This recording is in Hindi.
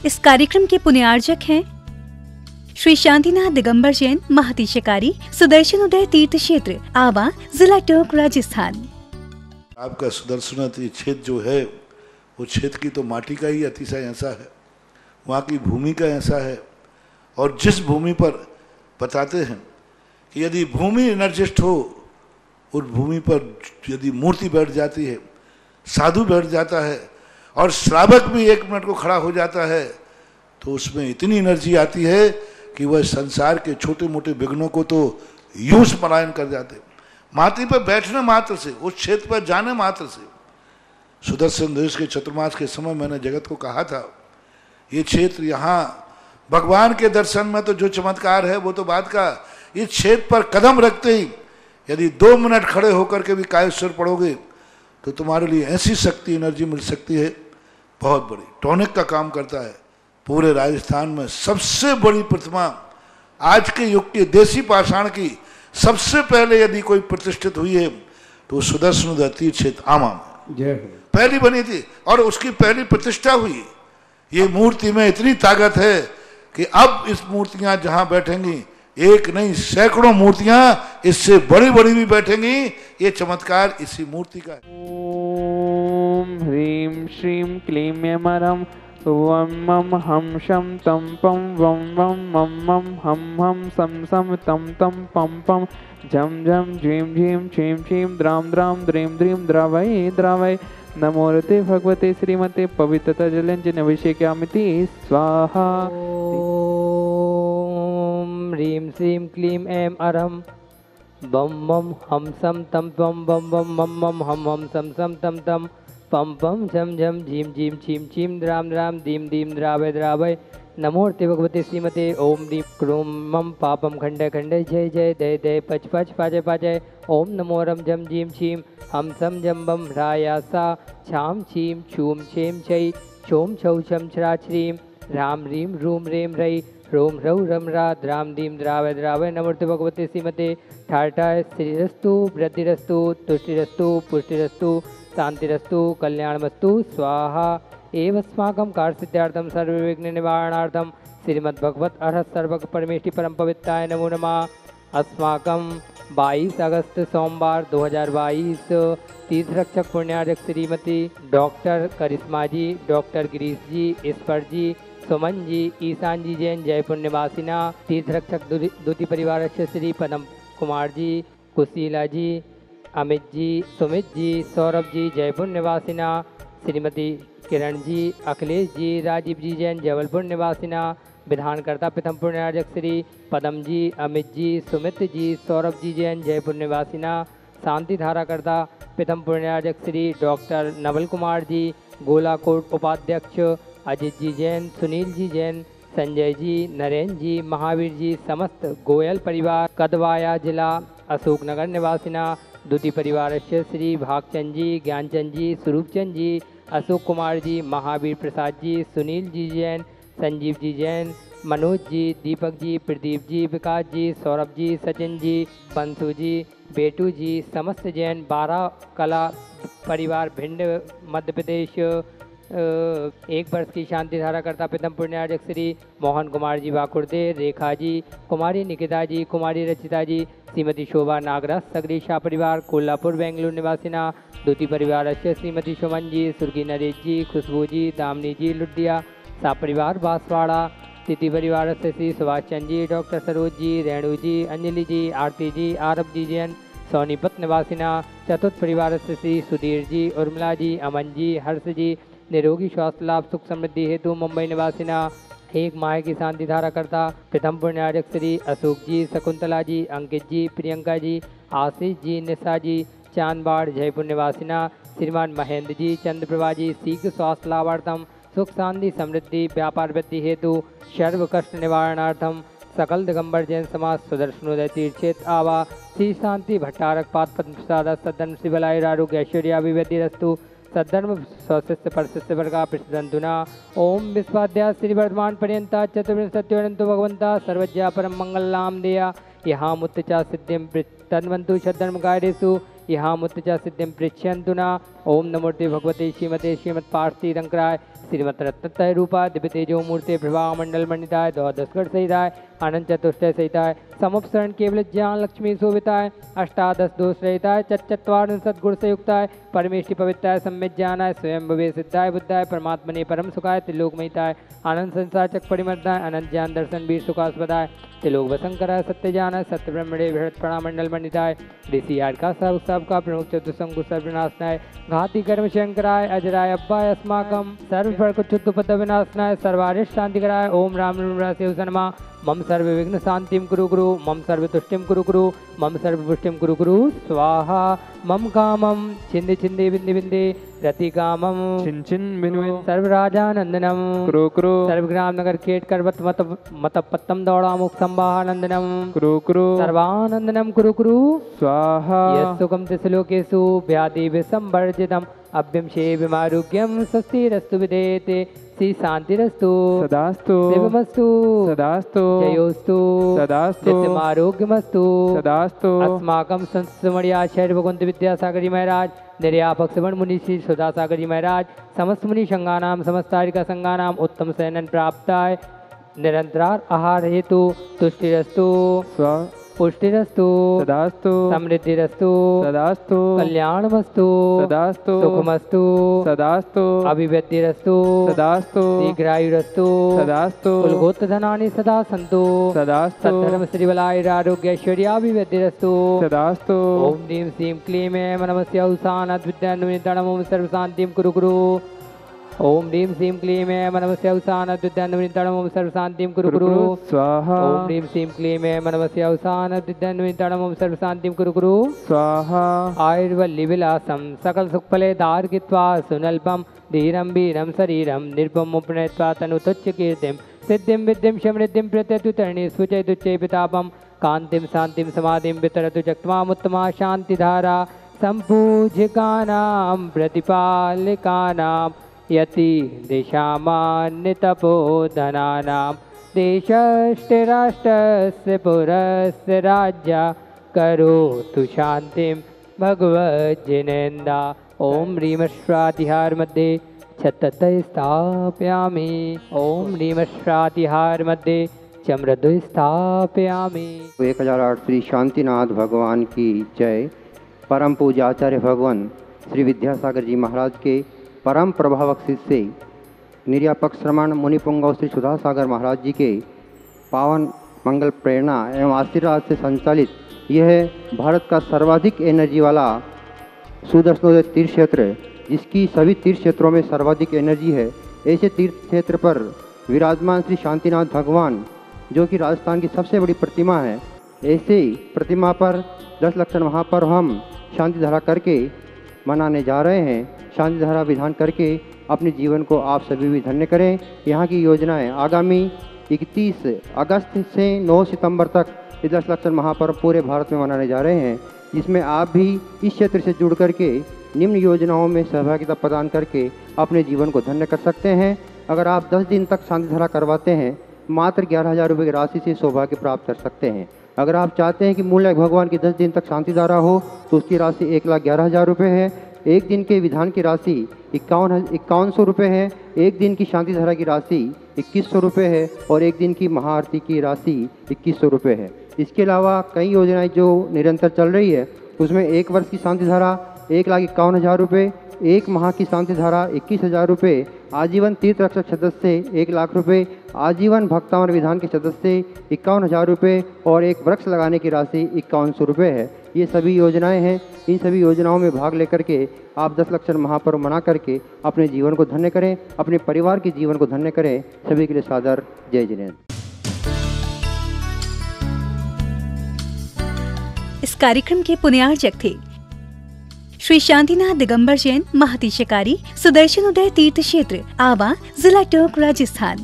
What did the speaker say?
इस कार्यक्रम के पुण्यार्जक हैं श्री शांतिनाथ दिगंबर जैन महती शिकारी, सुदर्शन उदय तीर्थ क्षेत्र, आवा, जिला टोंक, राजस्थान। आपका सुदर्शन क्षेत्र जो है वो क्षेत्र की तो माटी का ही अतिशय ऐसा है, वहाँ की भूमि का ऐसा है। और जिस भूमि पर बताते हैं कि यदि भूमि एनर्जिस्ट हो, उस भूमि पर यदि मूर्ति बैठ जाती है, साधु बैठ जाता है और श्रावक भी 1 मिनट को खड़ा हो जाता है, तो उसमें इतनी एनर्जी आती है कि वह संसार के छोटे मोटे विघ्नों को तो यूं स्मरण कर जाते। माटी पर बैठने मात्र से, उस क्षेत्र पर जाने मात्र से, सुदर्शन देश के चतुर्मास के समय मैंने जगत को कहा था, ये क्षेत्र यहाँ भगवान के दर्शन में तो जो चमत्कार है वो तो बात का, इस क्षेत्र पर कदम रखते ही यदि 2 मिनट खड़े होकर के भी कायेश्वर पढ़ोगे तो तुम्हारे लिए ऐसी शक्ति एनर्जी मिल सकती है बहुत बड़ी। टॉनिक का काम करता है। पूरे राजस्थान में सबसे बड़ी प्रतिमा आज के युग के देसी पाषाण की सबसे पहले यदि कोई प्रतिष्ठित हुई है तो सुदर्शन तीर्थ क्षेत्र आमा में पहली बनी थी और उसकी पहली प्रतिष्ठा हुई। ये मूर्ति में इतनी ताकत है कि अब इस मूर्तियां जहां बैठेंगी, एक नहीं सैकड़ों मूर्तियां इससे बड़ी बड़ी भी बैठेंगी। ये चमत्कार इसी मूर्ति का है। ओम ह्रीं श्रीं क्लीं यमरं वं मं हम शं तं पं वं वं मं मं हम सं सं तं तं पं पं झं झं झीं झीं छीं छीं द्रां द्रां द्रीं द्रीं द्रावै द्रावै नमोरते भगवते श्रीमते पवित्रता जलंजन अभिषेक्यामिति स्वाहा। ओम ह्रीं श्रीं क्लीं ऐं अरहं बम बम हम सम तम बम बम बम मम मम हम सम सम तम तम पम पम झम झम झीम झीम छीम छीम द्राम द्राम दीम दीम द्रावय द्रावय नमोर्ते भगवते श्रीमते ओम दीम क्रों मम पापम खंडे खंडे जय जय दय दय पच पच पाजय पाजय ओम नमो रम झम झीम छीम हम सम जम बम ह्रायासा छाम छीम छूम छेम छई छोम छौ छम छरा छ्रीम राम रीम रूम रेम रई रोम रौ रम रा द्राम दीम द्रावय द्रावय नमोर्ते भगवते श्रीमते ठाठाय श्रीरस्तु वृद्धिरस्तु तुष्टिरस्तु पुष्टिरस्तु शांतिरस्तु कल्याणमस्तु स्वाहा। एवस्माकं कार्यसिद्ध्यार्थं सर्वविघ्न निवारणार्थं श्रीमद्भगवत अर्हत सर्वग परमेष्टि परम पवित्राय नमो नमः। अस्माकं 22 अगस्त सोमवार 2022 तीर्थरक्षक पुण्यार्जक श्रीमती डॉक्टर करिश्मा जी, डॉक्टर गिरीश जी, ईश्वर जी, सुमन जी, ईशान जी जैन जयपुर निवासिना, तीर्थरक्षक द्वितीय परिवार श्री पदम कुमार जी, कुशीला जी, अमित जी, सुमित जी, सौरभ जी जयपुर निवासिना, श्रीमती किरण जी, अखिलेश जी, राजीव जी जैन जबलपुर निवासिना, विधानकर्ता प्रथम पुण्यार्जक श्री पदम जी, अमित जी, सुमित जी, सौरभ जी जैन जयपुर निवासिना, शांति धाराकर्ता प्रथम पुण्यार्जक श्री डॉक्टर नवल कुमार जी, गोलाकोट उपाध्यक्ष अजित जी जैन, सुनील जी जैन, संजय जी, नरेंद्र जी, महावीर जी, समस्त गोयल परिवार कदवाया जिला अशोकनगर निवासिना, द्वितीय परिवार श्री भागचंद जी, ज्ञानचंद जी, स्वरूपचंद जी, अशोक कुमार जी, महावीर प्रसाद जी, सुनील जी जैन, संजीव जी जैन, मनोज जी, दीपक जी, प्रदीप जी, विकास जी, सौरभ जी, सचिन जी, बंसु जी, बेटू जी, समस्त जैन 12 कला परिवार भिंड मध्य प्रदेश 1 वर्ष की शांति धारा करता प्रथम पुण्यार्जक श्री मोहन कुमार जी वाकुर्दे, रेखा जी, कुमारी निकिता जी, कुमारी रचिता जी, श्रीमती शोभा नागराज सगरी शाह परिवार कोल्हापुर बेंगलुरु निवासिना, द्वितीय परिवार श्रीमती सुमन जी, सुर्गी नरेश जी, खुशबू जी, दामनी जी लुडिया शाह परिवार बांसवाड़ा, तृतीय परिवार से श्री सुभाष चंद जी, डॉक्टर सरोज जी, रेणु जी, अंजलि जी, आरती जी, आरब जी जैन सोनीपत निवासिना, चतुर्थ परिवार से श्री सुधीर जी, उर्मिला जी, अमन जी, हर्ष जी, निरोगी स्वास्थ्य लाभ सुख समृद्धि हेतु मुंबई निवासिना, 1 माह की शांति धारा करता प्रथम पुण्यार्जक श्री अशोक जी, शकुंतला जी, अंकित जी, प्रियंका जी, आशीष जी, निशा जी, चांदबाड़ जयपुर निवासिना, श्रीमान महेंद्र जी, चंद्रप्रभा जी, शीघ्र स्वास्थ्य लाभार्थम सुख शांति समृद्धि व्यापार वृद्धि हेतु सर्व कष्ट निवारणार्थम सकल दिगंबर जैन समाज सुदर्शनोदय तीर्थ क्षेत्र आवा श्री शांति भट्टारक पाद पद्म प्रसाद सद्धर्म शिवलाय आरोग्य ऐश्वर्याभिवृद्धि रस्तु सद्धर्म स्वशिष्य परशिष्य वर्गा प्रसिद्धंतुना ओम विश्वाद्या श्री वर्धमान पर्यंता चतुर्विंशत्योरंतो भगवंता सर्वज्ञा परम मंगलनाम देया यहाँ मुत्तचा सिद्धिम तन्वंतु सद्धर्म कार्येषु यहाँ मुत्तचा सिद्धिम पृच्छन्तु न ओम नमोते भगवते श्रीमते श्रीमद पार्थिरंकराय श्रीमत रत्नत्रय रूपा दिव्य तेजो मूर्ति प्रभा मंडल मंडिताय द्वादशगढ़ सहिताय अनंत चतुष्टय सहिताय समुपसरण केवल ज्ञान लक्ष्मी शोभिताय अष्टादश दोष रहिताय चत्वारिंशत् गुण से युक्ताय परमेष्टि पवित्राय सम्यक ज्ञानाय स्वयं भवे सिद्धाय बुद्धाय परमात्मने परम सुखाय त्रिलोकमयिताय आनंद संसार चक परिमर्दाय अनंत ज्ञान दर्शन वीर सुखास्पदाय त्रिलोक वसंकराय सत्य ज्ञानाय सत्य ब्रह्मणे बृहत् प्रणामंडल मंडिताय ऋषि आर का सब का प्रमुख चतुसंगु सर्वनाशनाय घाती कर्म शंकराय अजराय अब्बाय अस्माकम सर्व कुच्युत विनाशनाय सर्वारिष्ट शांति कराय ओम राम शिव सनमा मम सर्व विघ्न शांतिम कुरु कुरु मम सर्व तुष्टिम कुरु कुरु मम सर्व पुष्टिम कुरु कुरु स्वाहा मम कामम छिंदे छिंदे बिंदे बिंदे रति कामम छिन छिन बिन बिन सर्व राजानंदनम कुरु कुरु सर्वग्राम नगर केट करवत मत पत्तम दौड़ा मुख संवाहानंदनम कुरु कुरु सर्वानंदनम कुरु कुरु स्वाहा यस्सुकम तिसलोकेषु व्याधि विसंवर्जितम अभ्यम शेविमारोग्यम स्वस्तिरस्तु विदेते श्री शांतिरस्तु सदास्तु शिवमस्तु सदास्तु जयोस्तु सदास्तु नित्यमारोग्यमस्तु सदास्तु अस्माकं संस्मर्याचार्य भगवंत विद्यासागर जी महाराज निर्यापक श्रवण मुनि श्री सुधासागर जी महाराज समस्त मुनि संघानाम समस्तारिका संघानाम उत्तम शयनन प्राप्ताय निरंतरार आहार हेतु तुष्टिरस्तु पुष्टिरस्तु सदास्तु समृद्धिरस्तु सदास्तु कल्याणमस्तु सदास्तु सुखमस्तु सदास्तु अभिव्यक्तिरस्तु सदास्तु शीघ्रायुरस्तु सदास्तु कुलगोत्रधनानि सदा सन्तु सदास्तु सद्धर्म श्रीबलायुरारोग्यैश्वर्याभिवृद्धिरस्तु सदास्तु ओम ह्रीं श्रीं क्लीं ऐं नमस्य औसानद्विद्यान्वितम् ओम सर्वशान्तिं कुरु कुरु ओम ह्रीं श्रीं क्लीं ऐं नमस्य औसानद्विद्यान्वितम् ओम सर्वशान्तिं कुरु कुरु स्वाहा ओम ह्रीं श्रीं क्लीं ऐं नमस्य औसानद्विद्यान्वितम् ओम सर्वशान्तिं कुरु कुरु स्वाहा आयुर्वल्ली विलासं सकल सुखफले दार्गित्वा सुनल्पं धीरं वीरं शरीरं निर्भम प्रणयत्वा तनुतुच्च कीर्तिं सिद्धिं विद्धिं समृद्धिं प्रत्यतुतरणी सुचैतुच्चै पितापं कान्तिं शान्तिं समाधिं वितरतु जक्त्वामुत्तमा शान्तिधारा सम्पूज्यकानां प्रतिपालिकानां यति दिशामान्यतपोधनानां देशस्य राष्ट्रस्य पुरस्य राज्या करोतु शान्तिं भगवज्जिनेन्द्रा ओम ह्रीमश्रातिहार मध्ये छत्ततः स्थापयामि ओम ह्रीमश्रातिहार मध्ये चमृदु स्थापयामि 1008 श्री शांतिनाथ भगवान की जय। परम पूज्य आचार्य भगवान श्री विद्यासागर जी महाराज के परम प्रभावक शिष्य निर्यापक श्रमण मुनिपुंगव श्री सुधासागर महाराज जी के पावन मंगल प्रेरणा एवं आशीर्वाद से संचालित यह भारत का सर्वाधिक एनर्जी वाला सुदर्शनोदय तीर्थ क्षेत्र, जिसकी सभी तीर्थ क्षेत्रों में सर्वाधिक एनर्जी है, ऐसे तीर्थ क्षेत्र पर विराजमान श्री शांतिनाथ भगवान जो कि राजस्थान की सबसे बड़ी प्रतिमा है, ऐसे प्रतिमा पर 10 लक्षण महापर्व हम शांति धारा करके मनाने जा रहे हैं। शांति धारा विधान करके अपने जीवन को आप सभी भी धन्य करें। यहाँ की योजनाएं आगामी 31 अगस्त से 9 सितंबर तक 10 लक्षण महापर्व पूरे भारत में मनाने जा रहे हैं, जिसमें आप भी इस क्षेत्र से जुड़ करके निम्न योजनाओं में सहभागिता प्रदान करके अपने जीवन को धन्य कर सकते हैं। अगर आप 10 दिन तक शांति धारा करवाते हैं, मात्र 11,000 रुपये की राशि से सौभाग्य प्राप्त कर सकते हैं। अगर आप चाहते हैं कि मूल्य भगवान की 10 दिन तक शांति धारा हो तो उसकी राशि 1,11,000 रुपये है। एक दिन के विधान की राशि 5100 रुपये है। एक दिन की शांति धारा की राशि 2100 रुपये है और एक दिन की महाआरती की राशि 2100 रुपये है। इसके अलावा कई योजनाएं जो निरंतर चल रही है, उसमें 1 वर्ष की शांति धारा 1,51,000 रुपये, 1 माह की शांति धारा 21,000 रुपये, आजीवन तीर्थ रक्षक सदस्य 1,00,000 रुपये, आजीवन भक्तावन विधान के सदस्य 51,000 रुपये और एक वृक्ष लगाने की राशि 5100 रुपये है। ये सभी योजनाएं हैं। इन सभी योजनाओं में भाग लेकर के आप 10 लक्षण महापर्व मना करके अपने जीवन को धन्य करें, अपने परिवार के जीवन को धन्य करें। सभी के लिए सादर जय जिनेन्द्र। इस कार्यक्रम के पुण्यार्जक थे श्री शांतिनाथ दिगंबर जैन महातिशकारी सुदर्शन उदय तीर्थ क्षेत्र आवा, जिला टोंक, राजस्थान।